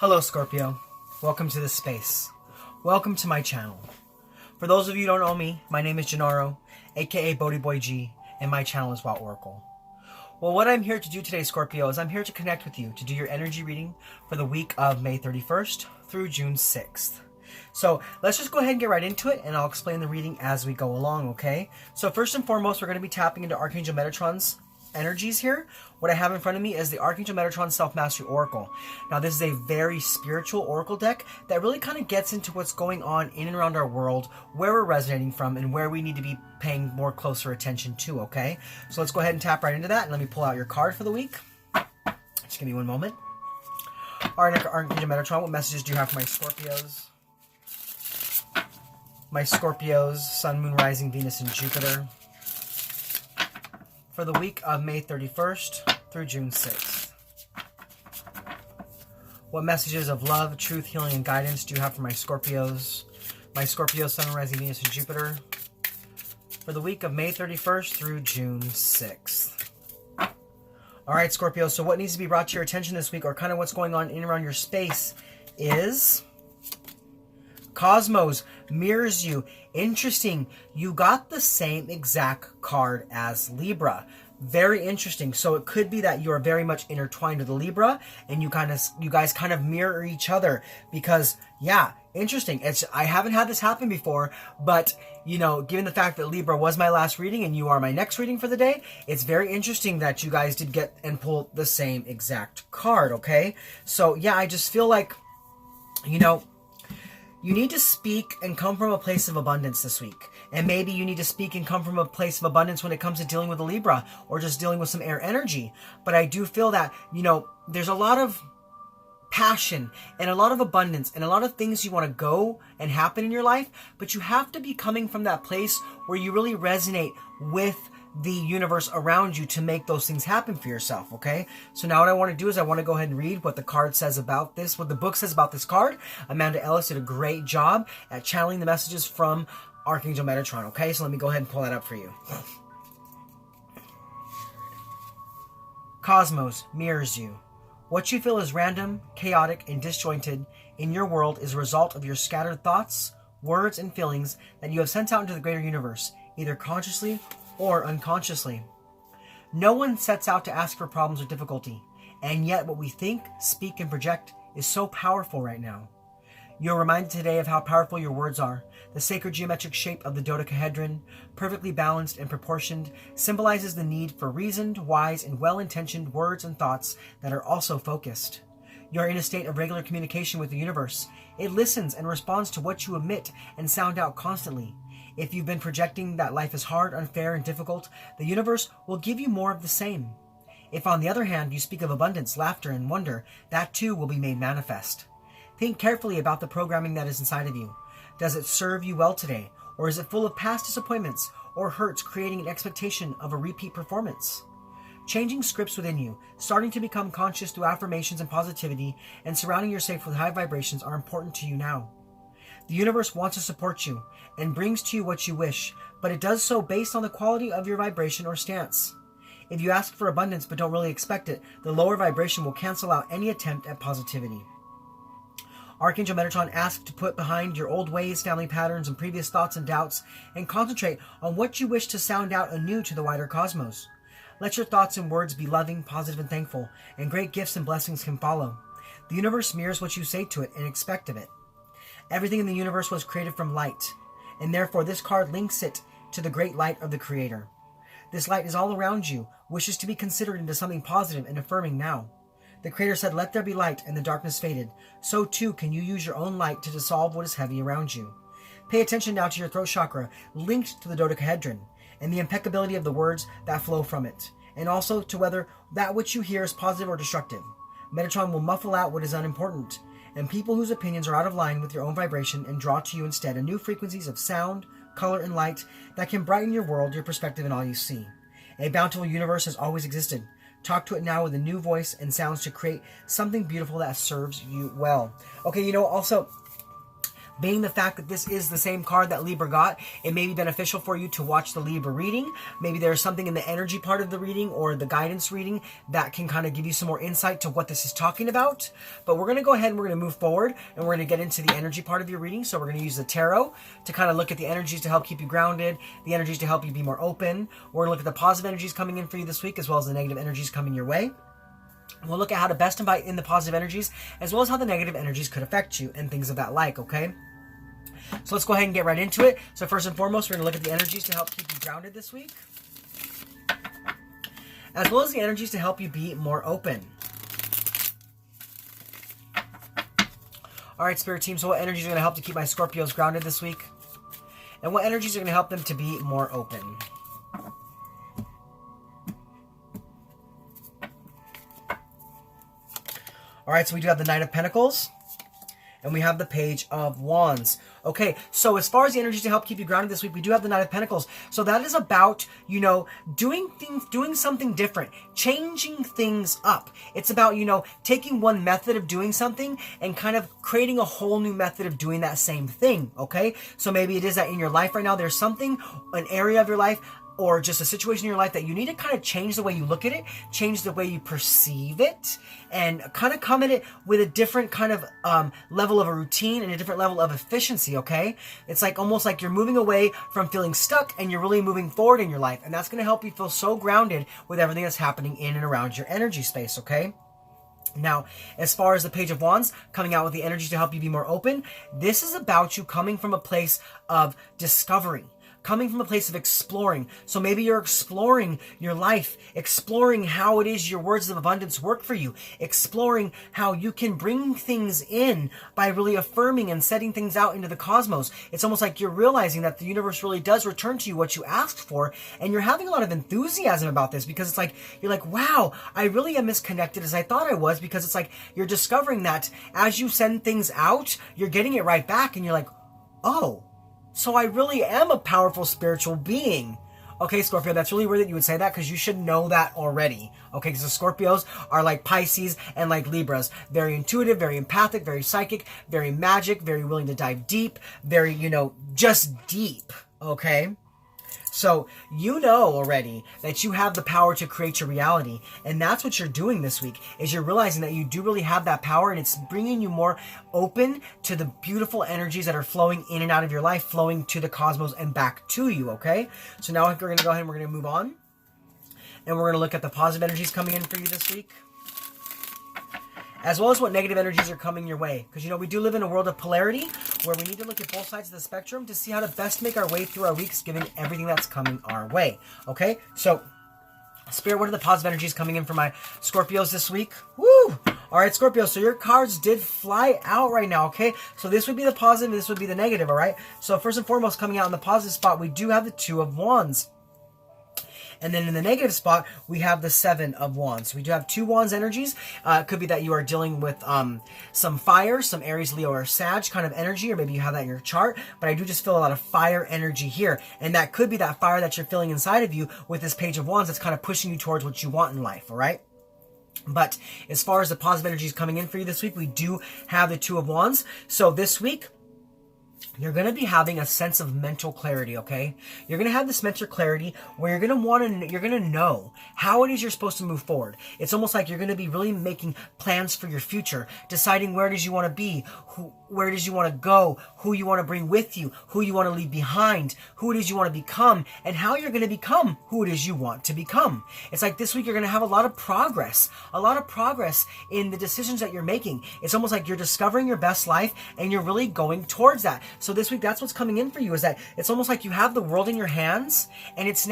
Hello Scorpio, welcome to this space. Welcome to my channel. For those of you who don't know me, my name is Gennaro, aka BhodiBoy G, and my channel is Wild Oracle. Well, what I'm here to do today, Scorpio, is I'm here to connect with you to do your energy reading for the week of May 31st through June 6th. So let's just go ahead and get right into it, and I'll explain the reading as we go along, okay? So first and foremost, we're going to be tapping into Archangel Metatron's energies here. What I have in front of me is the Archangel Metatron Self-Mastery Oracle. Now, this is a very spiritual oracle deck that really kind of gets into what's going on in and around our world, where we're resonating from, and where we need to be paying more closer attention to, okay? So let's go ahead and tap right into that, and let me pull out your card for the week. Just give me one moment. Archangel Metatron, what messages do you have for my Scorpios? My Scorpios, Sun, Moon, Rising, Venus, and Jupiter, for the week of May 31st through June 6th. What messages of love, truth, healing, and guidance do you have for my Scorpios? My Scorpios, Sun, Rising, Venus, and Jupiter, for the week of May 31st through June 6th. Alright, Scorpio, so what needs to be brought to your attention this week, or kind of what's going on in and around your space, is Cosmos mirrors you. Interesting. You got the same exact card as Libra. Very interesting. So it could be that you are very much intertwined with the Libra, and you guys kind of mirror each other, because yeah, interesting. I haven't had this happen before, but you know, given the fact that Libra was my last reading and you are my next reading for the day, it's very interesting that you guys did get and pull the same exact card, okay? So yeah, I just feel like, you know, you need to speak and come from a place of abundance this week. And maybe you need to speak and come from a place of abundance when it comes to dealing with a Libra, or just dealing with some air energy. But I do feel that, you know, there's a lot of passion and a lot of abundance and a lot of things you want to go and happen in your life, but you have to be coming from that place where you really resonate with the universe around you to make those things happen for yourself, okay? So now what I want to do is I want to go ahead and read what the card says about this, what the book says about this card. Amanda Ellis did a great job at channeling the messages from Archangel Metatron, okay? So let me go ahead and pull that up for you. Cosmos mirrors you. What you feel is random, chaotic, and disjointed in your world is a result of your scattered thoughts, words, and feelings that you have sent out into the greater universe, either consciously or unconsciously. No one sets out to ask for problems or difficulty, and yet what we think, speak, and project is so powerful right now. You're reminded today of how powerful your words are. The sacred geometric shape of the dodecahedron, perfectly balanced and proportioned, symbolizes the need for reasoned, wise, and well-intentioned words and thoughts that are also focused. You're in a state of regular communication with the universe. It listens and responds to what you emit and sound out constantly. If you've been projecting that life is hard, unfair, and difficult, the universe will give you more of the same. If, on the other hand, you speak of abundance, laughter, and wonder, that too will be made manifest. Think carefully about the programming that is inside of you. Does it serve you well today, or is it full of past disappointments or hurts, creating an expectation of a repeat performance? Changing scripts within you, starting to become conscious through affirmations and positivity, and surrounding yourself with high vibrations are important to you now. The universe wants to support you and brings to you what you wish, but it does so based on the quality of your vibration or stance. If you ask for abundance but don't really expect it, the lower vibration will cancel out any attempt at positivity. Archangel Metatron asks to put behind your old ways, family patterns, and previous thoughts and doubts, and concentrate on what you wish to sound out anew to the wider cosmos. Let your thoughts and words be loving, positive, and thankful, and great gifts and blessings can follow. The universe mirrors what you say to it and expect of it. Everything in the universe was created from light, and therefore this card links it to the great light of the Creator. This light is all around you, wishes to be considered into something positive and affirming now. The Creator said, "Let there be light," and the darkness faded. So too can you use your own light to dissolve what is heavy around you. Pay attention now to your throat chakra, linked to the dodecahedron, and the impeccability of the words that flow from it, and also to whether that which you hear is positive or destructive. Metatron will muffle out what is unimportant, and people whose opinions are out of line with your own vibration, and draw to you instead a new frequencies of sound, color, and light that can brighten your world, your perspective, and all you see. A bountiful universe has always existed. Talk to it now with a new voice and sounds to create something beautiful that serves you well. Okay, you know, also, Being the fact that this is the same card that Libra got, it may be beneficial for you to watch the Libra reading. Maybe there's something in the energy part of the reading or the guidance reading that can kind of give you some more insight to what this is talking about. But we're going to go ahead and we're going to move forward and we're going to get into the energy part of your reading. So we're going to use the tarot to kind of look at the energies to help keep you grounded, the energies to help you be more open. We're going to look at the positive energies coming in for you this week as well as the negative energies coming your way. We'll look at how to best invite in the positive energies as well as how the negative energies could affect you and things of that like, okay? So let's go ahead and get right into it. So first and foremost, we're going to look at the energies to help keep you grounded this week, as well as the energies to help you be more open. All right, Spirit Team, so what energies are going to help to keep my Scorpios grounded this week? And what energies are going to help them to be more open? All right, so we do have the Knight of Pentacles, and we have the Page of Wands. Okay, so as far as the energies to help keep you grounded this week, we do have the Knight of Pentacles. So that is about, you know, doing something different, changing things up. It's about, you know, taking one method of doing something and kind of creating a whole new method of doing that same thing, okay? So maybe it is that in your life right now, there's something, an area of your life, or just a situation in your life that you need to kind of change the way you look at it, change the way you perceive it, and kind of come at it with a different kind of level of a routine and a different level of efficiency, okay? It's like almost like you're moving away from feeling stuck and you're really moving forward in your life. And that's going to help you feel so grounded with everything that's happening in and around your energy space, okay? Now, as far as the Page of Wands coming out with the energy to help you be more open, this is about you coming from a place of discovery, coming from a place of exploring. So maybe you're exploring your life, exploring how it is your words of abundance work for you, exploring how you can bring things in by really affirming and setting things out into the cosmos. It's almost like you're realizing that the universe really does return to you what you asked for, and you're having a lot of enthusiasm about this because it's like, you're like, wow, I really am as connected as I thought I was, because it's like you're discovering that as you send things out, you're getting it right back, and you're like, oh, so I really am a powerful spiritual being. Okay, Scorpio, that's really weird that you would say that because you should know that already. Okay, because the Scorpios are like Pisces and like Libras. Very intuitive, very empathic, very psychic, very magic, very willing to dive deep, very, you know, just deep. Okay? So you know already that you have the power to create your reality, and that's what you're doing this week, is you're realizing that you do really have that power, and it's bringing you more open to the beautiful energies that are flowing in and out of your life, flowing to the cosmos and back to you, okay? So now we're going to go ahead and we're going to move on, and we're going to look at the positive energies coming in for you this week, as well as what negative energies are coming your way. Because, you know, we do live in a world of polarity where we need to look at both sides of the spectrum to see how to best make our way through our weeks, given everything that's coming our way. Okay? So, Spirit, what are the positive energies coming in for my Scorpios this week? Woo! All right, Scorpio, so your cards did fly out right now, okay? So this would be the positive, this would be the negative, all right? So first and foremost, coming out in the positive spot, we do have the Two of Wands. And then in the negative spot, we have the Seven of Wands. We do have two Wands energies. It could be that you are dealing with some fire, some Aries, Leo, or Sag kind of energy, or maybe you have that in your chart. But I do just feel a lot of fire energy here. And that could be that fire that you're feeling inside of you with this Page of Wands that's kind of pushing you towards what you want in life, all right? But as far as the positive energies coming in for you this week, we do have the Two of Wands. So this week, you're going to be having a sense of mental clarity, okay? You're going to have this mental clarity where you're going to know how it is you're supposed to move forward. It's almost like you're going to be really making plans for your future, deciding where it is you want to be, where it is you want to go, who you want to bring with you, who you want to leave behind, who it is you want to become, and how you're going to become who it is you want to become. It's like this week you're going to have a lot of progress in the decisions that you're making. It's almost like you're discovering your best life and you're really going towards that. So this week, that's what's coming in for you, is that it's almost like you have the world in your hands, and it's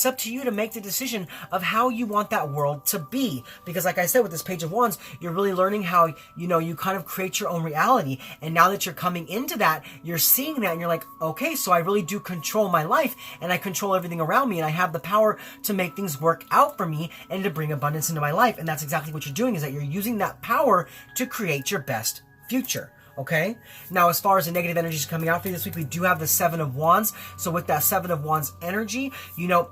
up to you to make the decision of how you want that world to be. Because like I said, with this Page of Wands, you're really learning how, you know, you kind of create your own reality. And now that you're coming into that, you're seeing that and you're like, okay, so I really do control my life, and I control everything around me, and I have the power to make things work out for me and to bring abundance into my life. And that's exactly what you're doing, is that you're using that power to create your best future. Okay? Now, as far as the negative energies coming out for you this week, we do have the Seven of Wands. So with that Seven of Wands energy, you know,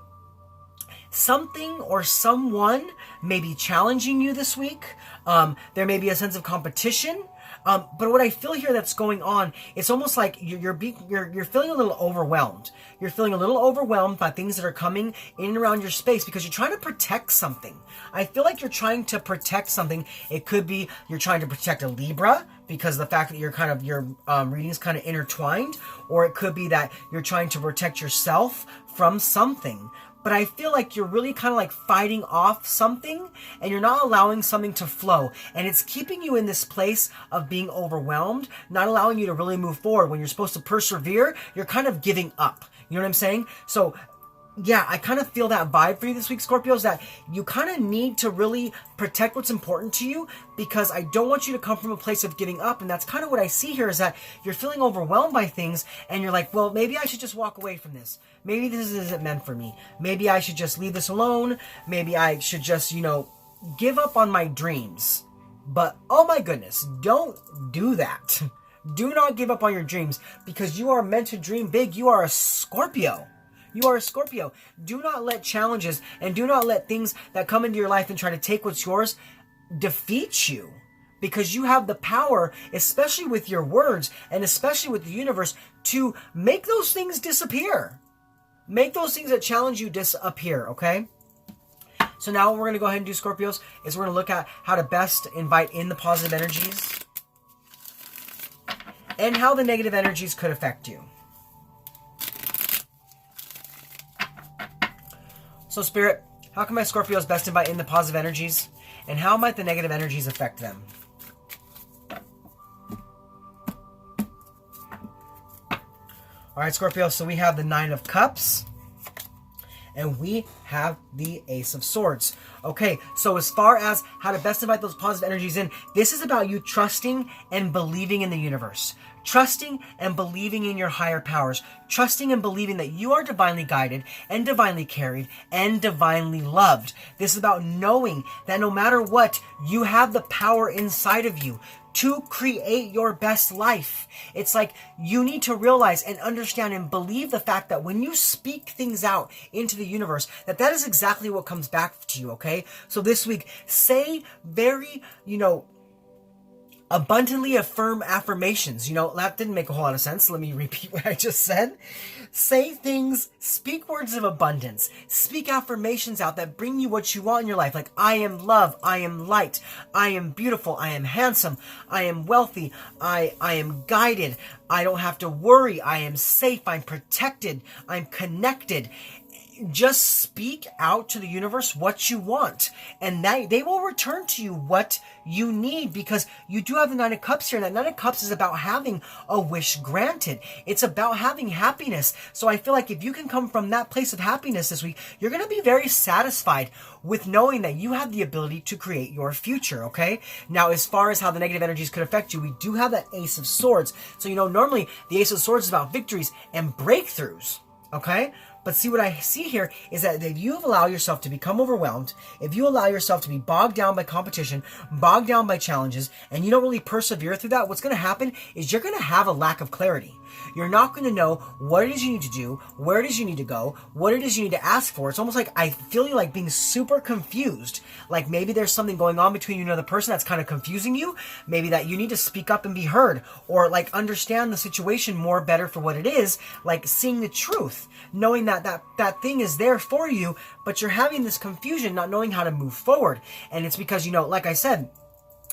something or someone may be challenging you this week. There may be a sense of competition. But what I feel here that's going on, it's almost like you're feeling a little overwhelmed. You're feeling a little overwhelmed by things that are coming in and around your space because you're trying to protect something. I feel like you're trying to protect something. It could be you're trying to protect a Libra because the fact that your reading's kind of intertwined, or it could be that you're trying to protect yourself from something. But I feel like you're really kind of like fighting off something and you're not allowing something to flow. And it's keeping you in this place of being overwhelmed, not allowing you to really move forward. When you're supposed to persevere, you're kind of giving up. You know what I'm saying? So yeah, I kind of feel that vibe for you this week, Scorpios, that you kind of need to really protect what's important to you, because I don't want you to come from a place of giving up. And that's kind of what I see here, is that you're feeling overwhelmed by things and you're like, well, maybe I should just walk away from this. Maybe this isn't meant for me. Maybe I should just leave this alone. Maybe I should just, give up on my dreams. But oh my goodness, don't do that. Do not give up on your dreams, because you are meant to dream big. You are a Scorpio. You are a Scorpio. Do not let challenges and do not let things that come into your life and try to take what's yours defeat you. Because you have the power, especially with your words and especially with the universe, to make those things disappear. Make those things that challenge you disappear, okay? So now what we're going to go ahead and do, Scorpios, is we're going to look at how to best invite in the positive energies and how the negative energies could affect you. So Spirit, how can my Scorpios best invite in the positive energies? And how might the negative energies affect them? Alright, Scorpio, so we have the Nine of Cups. And we have the Ace of Swords. Okay, so as far as how to best invite those positive energies in, this is about you trusting and believing in the universe. Trusting and believing in your higher powers. Trusting and believing that you are divinely guided and divinely carried and divinely loved. This is about knowing that no matter what, you have the power inside of you to create your best life. It's like you need to realize and understand and believe the fact that when you speak things out into the universe, that is exactly what comes back to you, okay? So this week, say very, abundantly affirm affirmations. That didn't make a whole lot of sense. Let me repeat what I just said. Say things, speak words of abundance. Speak affirmations out that bring you what you want in your life. Like, I am love, I am light, I am beautiful, I am handsome, I am wealthy, I am guided, I don't have to worry, I am safe, I'm protected, I'm connected. Just speak out to the universe what you want, and they will return to you what you need, because you do have the Nine of Cups here, and that Nine of Cups is about having a wish granted. It's about having happiness. So I feel like if you can come from that place of happiness this week, you're going to be very satisfied with knowing that you have the ability to create your future, okay? Now, as far as how the negative energies could affect you, we do have that Ace of Swords. So, normally the Ace of Swords is about victories and breakthroughs, okay? But see, what I see here is that if you allow yourself to become overwhelmed, if you allow yourself to be bogged down by competition, bogged down by challenges, and you don't really persevere through that, what's going to happen is you're going to have a lack of clarity. You're not going to know what it is you need to do, where it is you need to go, what it is you need to ask for. It's almost like I feel you like being super confused. Like maybe there's something going on between you and another person that's kind of confusing you. Maybe that you need to speak up and be heard, or like understand the situation more better for what it is, like seeing the truth, knowing that thing is there for you, but you're having this confusion, not knowing how to move forward. And it's because, like I said,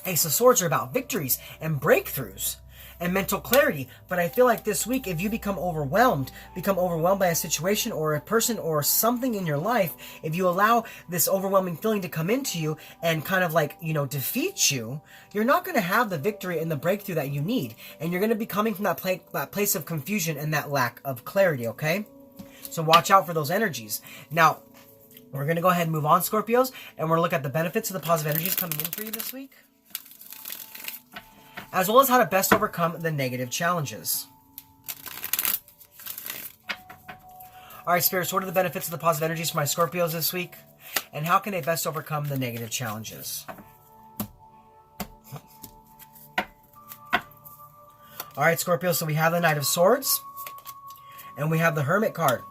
Ace of Swords are about victories and breakthroughs and mental clarity. But I feel like this week, if you become overwhelmed by a situation or a person or something in your life, if you allow this overwhelming feeling to come into you and kind of like, defeat you, you're not going to have the victory and the breakthrough that you need. And you're going to be coming from that place of confusion and that lack of clarity, okay? So watch out for those energies. Now, we're going to go ahead and move on, Scorpios, and we're going to look at the benefits of the positive energies coming in for you this week, as well as how to best overcome the negative challenges. Alright, Spirits, what are the benefits of the positive energies for my Scorpios this week? And how can they best overcome the negative challenges? Alright, Scorpio, so we have the Knight of Swords, and we have the Hermit card.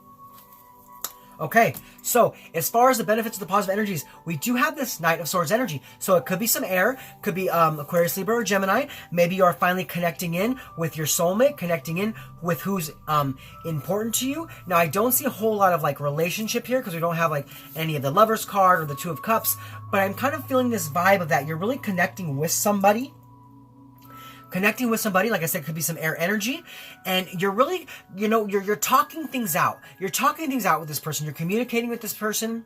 Okay, so as far as the benefits of the positive energies, we do have this Knight of Swords energy. So it could be some air, could be Aquarius, Libra, or Gemini. Maybe you are finally connecting in with your soulmate, connecting in with who's important to you. Now, I don't see a whole lot of like relationship here because we don't have like any of the Lovers card or the Two of Cups, but I'm kind of feeling this vibe of that you're really connecting with somebody. Connecting with somebody, like I said, could be some air energy, and you're really, you're talking things out. You're talking things out with this person. You're communicating with this person,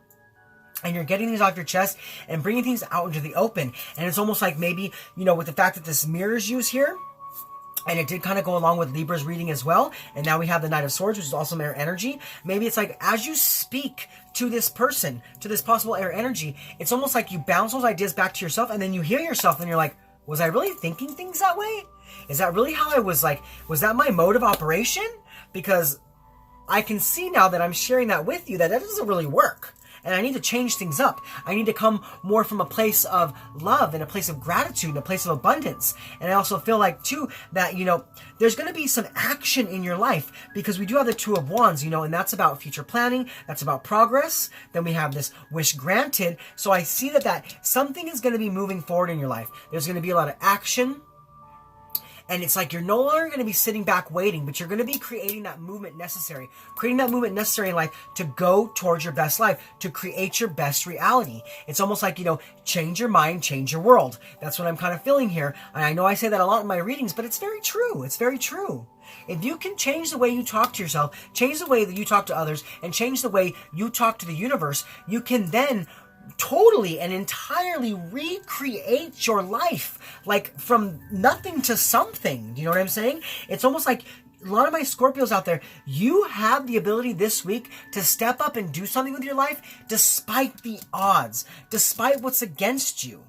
and you're getting things off your chest and bringing things out into the open. And it's almost like maybe, with the fact that this mirrors you here, and it did kind of go along with Libra's reading as well. And now we have the Knight of Swords, which is also air energy. Maybe it's like as you speak to this person, to this possible air energy, it's almost like you bounce those ideas back to yourself, and then you hear yourself, and you're like, was I really thinking things that way? Is that really how I was like, was that my mode of operation? Because I can see now that I'm sharing that with you that doesn't really work. And I need to change things up. I need to come more from a place of love and a place of gratitude and a place of abundance. And I also feel like, too, that, there's going to be some action in your life because we do have the Two of Wands, and that's about future planning. That's about progress. Then we have this wish granted. So I see that something is going to be moving forward in your life. There's going to be a lot of action. And it's like you're no longer going to be sitting back waiting, but you're going to be creating that movement necessary. Creating that movement necessary in life to go towards your best life, to create your best reality. It's almost like, change your mind, change your world. That's what I'm kind of feeling here. And I know I say that a lot in my readings, but it's very true. It's very true. If you can change the way you talk to yourself, change the way that you talk to others, and change the way you talk to the universe, you can then totally and entirely recreate your life, like from nothing to something. You know what I'm saying? It's almost like a lot of my Scorpios out there, you have the ability this week to step up and do something with your life despite the odds, despite what's against you.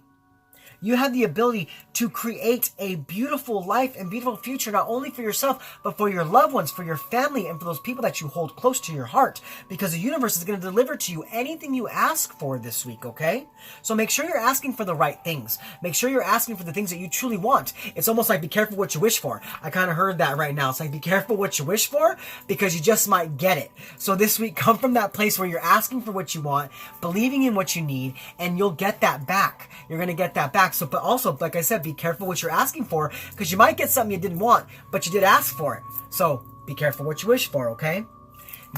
You have the ability to create a beautiful life and beautiful future, not only for yourself, but for your loved ones, for your family, and for those people that you hold close to your heart. Because the universe is going to deliver to you anything you ask for this week, okay? So make sure you're asking for the right things. Make sure you're asking for the things that you truly want. It's almost like be careful what you wish for. I kind of heard that right now. It's like be careful what you wish for because you just might get it. So this week, come from that place where you're asking for what you want, believing in what you need, and you'll get that back. You're going to get that back. So, but also, like I said, be careful what you're asking for because you might get something you didn't want, but you did ask for it. So be careful what you wish for, okay?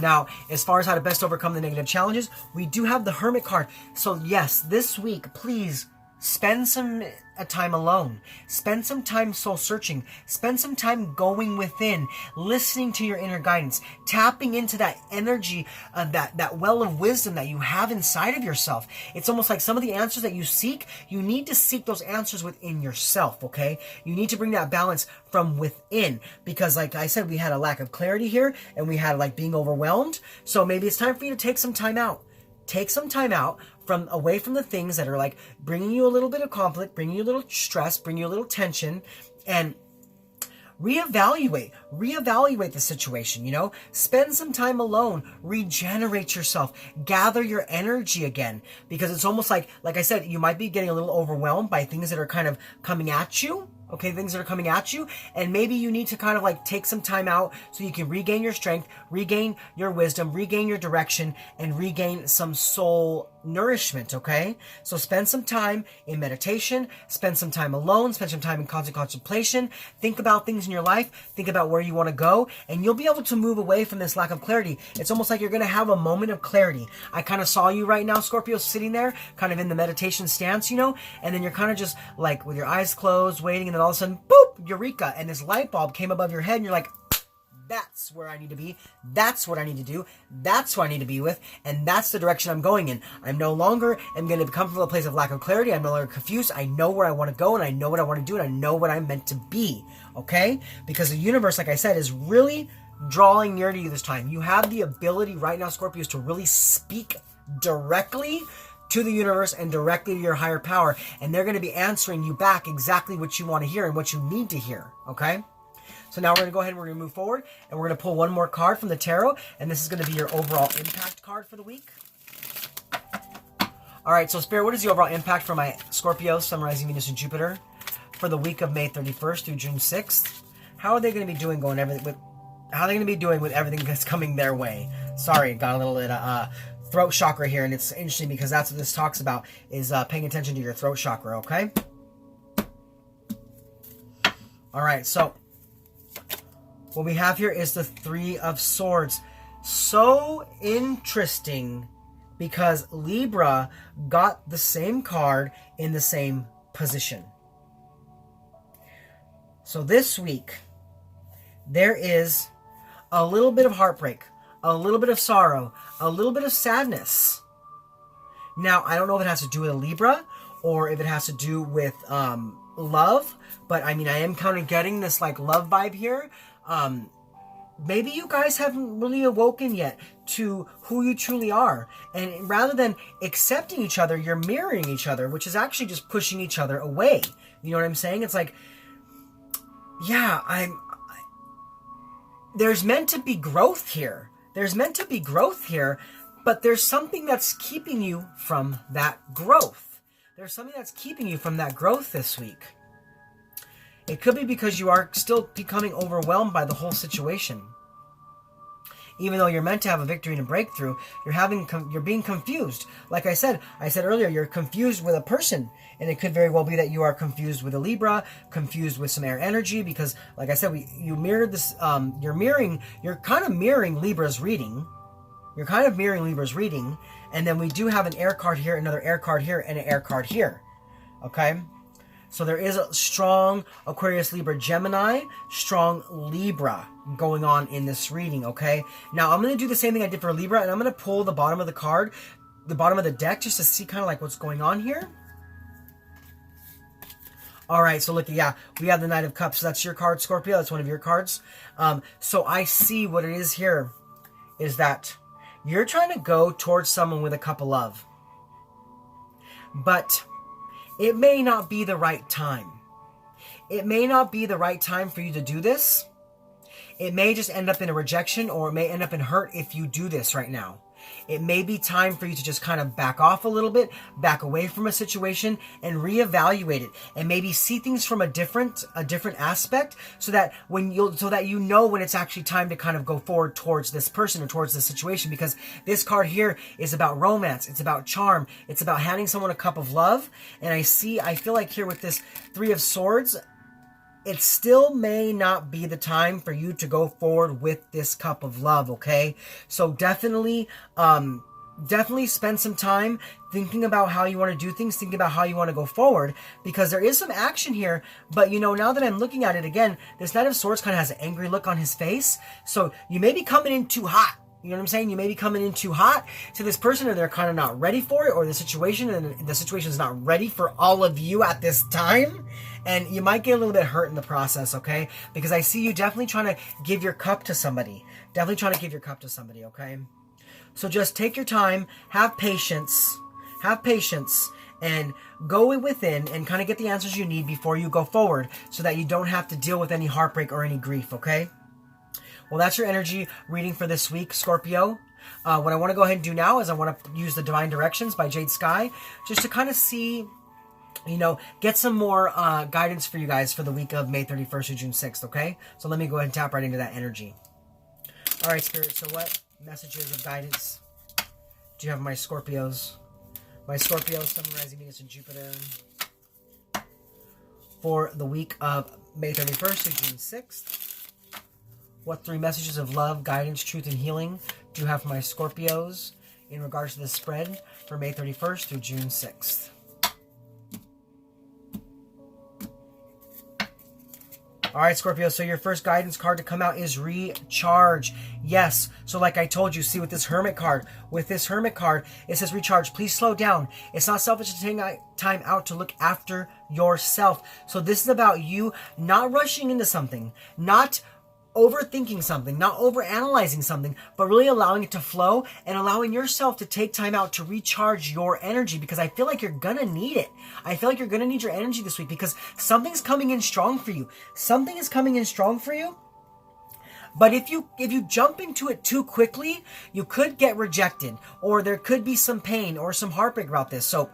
Now, as far as how to best overcome the negative challenges, we do have the Hermit card. So yes, this week, please spend some time alone. Spend some time soul searching. Spend some time going within, listening to your inner guidance, tapping into that energy, that well of wisdom that you have inside of yourself. It's almost like some of the answers that you seek, you need to seek those answers within yourself, okay? You need to bring that balance from within because, like I said, we had a lack of clarity here and we had like being overwhelmed. So maybe it's time for you to take some time out. Take some time out from away from the things that are like bringing you a little bit of conflict, bringing you a little stress, bringing you a little tension, and reevaluate the situation, spend some time alone, regenerate yourself, gather your energy again, because it's almost like I said, you might be getting a little overwhelmed by things that are kind of coming at you. Okay, things that are coming at you, and maybe you need to kind of like take some time out so you can regain your strength, regain your wisdom, regain your direction, and regain some soul nourishment, okay? So spend some time in meditation, spend some time alone, spend some time in constant contemplation, think about things in your life, think about where you want to go, and you'll be able to move away from this lack of clarity. It's almost like you're going to have a moment of clarity. I kind of saw you right now, Scorpio, sitting there, kind of in the meditation stance, and then you're kind of just like with your eyes closed, waiting, and then all of a sudden, boop, eureka, and this light bulb came above your head, and you're like, that's where I need to be. That's what I need to do. That's who I need to be with. And that's the direction I'm going in. I'm no longer am going to come from a place of lack of clarity. I'm no longer confused. I know where I want to go and I know what I want to do and I know what I'm meant to be. Okay? Because the universe, like I said, is really drawing near to you this time. You have the ability right now, Scorpios, to really speak directly to the universe and directly to your higher power. And they're going to be answering you back exactly what you want to hear and what you need to hear. Okay? So now we're going to go ahead and we're going to move forward and we're going to pull one more card from the tarot, and this is going to be your overall impact card for the week. All right, so Spirit, what is the overall impact for my Scorpio, Sun, Rising, Venus, and Jupiter for the week of May 31st through June 6th? How are they going to be doing with everything that's coming their way? Sorry, got a little bit of throat chakra here, and it's interesting because that's what this talks about, is paying attention to your throat chakra, okay? All right, so what we have here is the Three of Swords. So interesting because Libra got the same card in the same position. So this week, there is a little bit of heartbreak, a little bit of sorrow, a little bit of sadness. Now, I don't know if it has to do with a Libra or if it has to do with love, but I mean, I am kind of getting this like love vibe here. Maybe you guys haven't really awoken yet to who you truly are. And rather than accepting each other, you're mirroring each other, which is actually just pushing each other away. You know what I'm saying? It's like, yeah, there's meant to be growth here. There's meant to be growth here, but there's something that's keeping you from that growth. There's something that's keeping you from that growth this week. It could be because you are still becoming overwhelmed by the whole situation. Even though you're meant to have a victory and a breakthrough, you're being confused. Like I said earlier, you're confused with a person, and it could very well be that you are confused with a Libra, confused with some air energy, because, like I said, you mirrored this. You're kind of mirroring Libra's reading. You're kind of mirroring Libra's reading, and then we do have an air card here, another air card here, and an air card here. Okay. So there is a strong Aquarius, Libra, Gemini, strong Libra going on in this reading, okay? Now, I'm going to do the same thing I did for Libra, and I'm going to pull the bottom of the card, the bottom of the deck, just to see kind of like what's going on here. All right, so look, yeah, we have the Knight of Cups. So that's your card, Scorpio. That's one of your cards. So I see what it is here is that you're trying to go towards someone with a cup of love. But it may not be the right time. It may not be the right time for you to do this. It may just end up in a rejection, or it may end up in hurt if you do this right now. It may be time for you to just kind of back off a little bit, back away from a situation, and reevaluate it, and maybe see things from a different aspect, so that you know when it's actually time to kind of go forward towards this person or towards this situation. Because this card here is about romance, it's about charm, it's about handing someone a cup of love. And I feel like here with this Three of Swords, it still may not be the time for you to go forward with this cup of love, okay? So definitely spend some time thinking about how you want to do things, thinking about how you want to go forward, because there is some action here. But, you know, now that I'm looking at it again, this Knight of Swords kind of has an angry look on his face. So you may be coming in too hot. You know what I'm saying? You may be coming in too hot to this person, and they're kind of not ready for it, or the situation, and the situation is not ready for all of you at this time. And you might get a little bit hurt in the process, okay? Because I see you definitely trying to give your cup to somebody. Definitely trying to give your cup to somebody, okay? So just take your time, have patience, and go within and kind of get the answers you need before you go forward, so that you don't have to deal with any heartbreak or any grief, okay? Well, that's your energy reading for this week, Scorpio. What I want to go ahead and do now is I want to use the Divine Directions by Jade Sky, just to kind of see, you know, get some more guidance for you guys for the week of May 31st to June 6th, okay? So let me go ahead and tap right into that energy. All right, Spirit, so what messages of guidance do you have, my Scorpios? My Scorpios, Sun, Rising, Venus, and Jupiter for the week of May 31st to June 6th. What 3 messages of love, guidance, truth, and healing do you have for my Scorpios in regards to the spread for May 31st through June 6th? All right, Scorpio, so your first guidance card to come out is Recharge. Yes, so like I told you, see with this Hermit card, it says recharge. Please slow down. It's not selfish to take time out to look after yourself. So this is about you not rushing into something, not overthinking something, not overanalyzing something, but really allowing it to flow and allowing yourself to take time out to recharge your energy, because I feel like you're gonna need it. I feel like you're gonna need your energy this week, because something's coming in strong for you. Something is coming in strong for you. But if you jump into it too quickly, you could get rejected, or there could be some pain or some heartbreak about this. So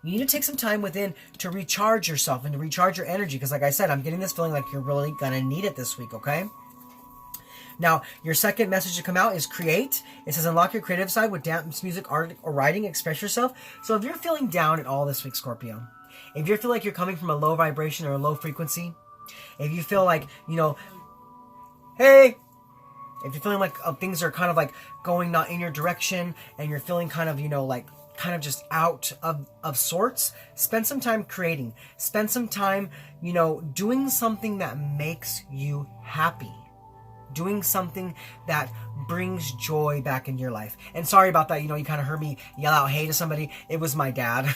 you need to take some time within to recharge yourself and to recharge your energy, because like I said, I'm getting this feeling like you're really going to need it this week, okay? Now, your second message to come out is create. It says unlock your creative side with dance, music, art, or writing. Express yourself. So if you're feeling down at all this week, Scorpio, if you feel like you're coming from a low vibration or a low frequency, if you feel like, hey, if you're feeling like things are kind of like going not in your direction and you're feeling kind of, kind of just out of sorts, spend some time creating. Spend some time, doing something that makes you happy. Doing something that brings joy back in your life. And sorry about that, you kind of heard me yell out hey to somebody. It was my dad.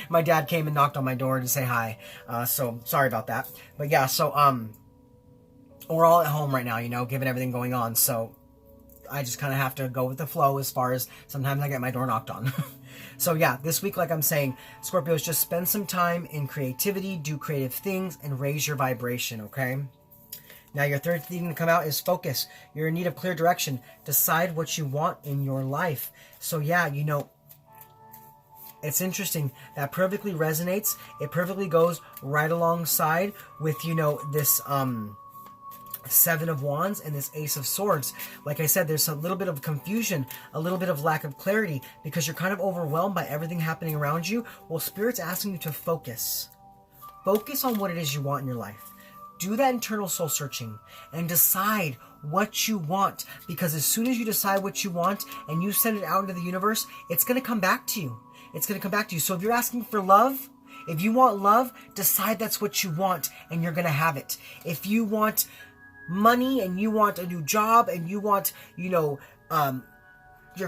My dad came and knocked on my door to say hi. So sorry about that. But yeah, so we're all at home right now, given everything going on. So I just kind of have to go with the flow as far as sometimes I get my door knocked on. So yeah, this week, like I'm saying, Scorpios, just spend some time in creativity, do creative things, and raise your vibration, okay? Now, your third thing to come out is focus. You're in need of clear direction. Decide what you want in your life. So yeah, it's interesting. That perfectly resonates. It perfectly goes right alongside with, this Seven of Wands and this Ace of Swords. Like I said, there's a little bit of confusion, a little bit of lack of clarity because you're kind of overwhelmed by everything happening around you. Well, Spirit's asking you to focus. Focus on what it is you want in your life. Do that internal soul searching and decide what you want, because as soon as you decide what you want and you send it out into the universe, it's going to come back to you. It's going to come back to you. So if you're asking for love, if you want love, decide that's what you want and you're going to have it. If you want money and you want a new job and you want, your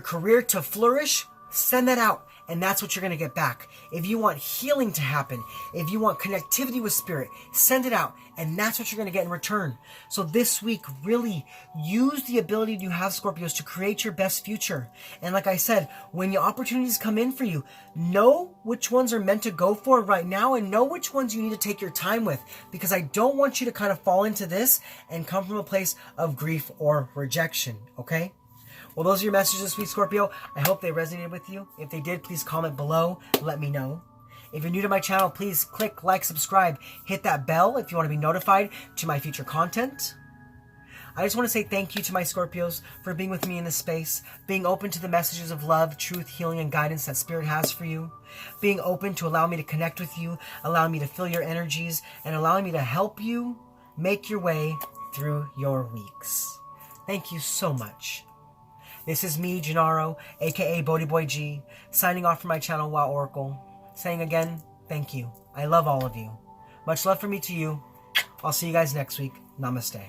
career to flourish, send that out. And that's what you're going to get back. If you want healing to happen, if you want connectivity with Spirit, send it out. And that's what you're going to get in return. So this week, really use the ability you have, Scorpios, to create your best future. And like I said, when your opportunities come in for you, know which ones are meant to go for right now and know which ones you need to take your time with. Because I don't want you to kind of fall into this and come from a place of grief or rejection. Okay? Well, those are your messages this week, Scorpio. I hope they resonated with you. If they did, please comment below. Let me know. If you're new to my channel, please click like, subscribe, hit that bell if you want to be notified to my future content. I just want to say thank you to my Scorpios for being with me in this space, being open to the messages of love, truth, healing, and guidance that Spirit has for you, being open to allow me to connect with you, allowing me to feel your energies, and allowing me to help you make your way through your weeks. Thank you so much. This is me, Gennaro, aka BhodiBoy G, signing off from my channel, Wow Oracle, saying again, thank you. I love all of you. Much love from me to you. I'll see you guys next week. Namaste.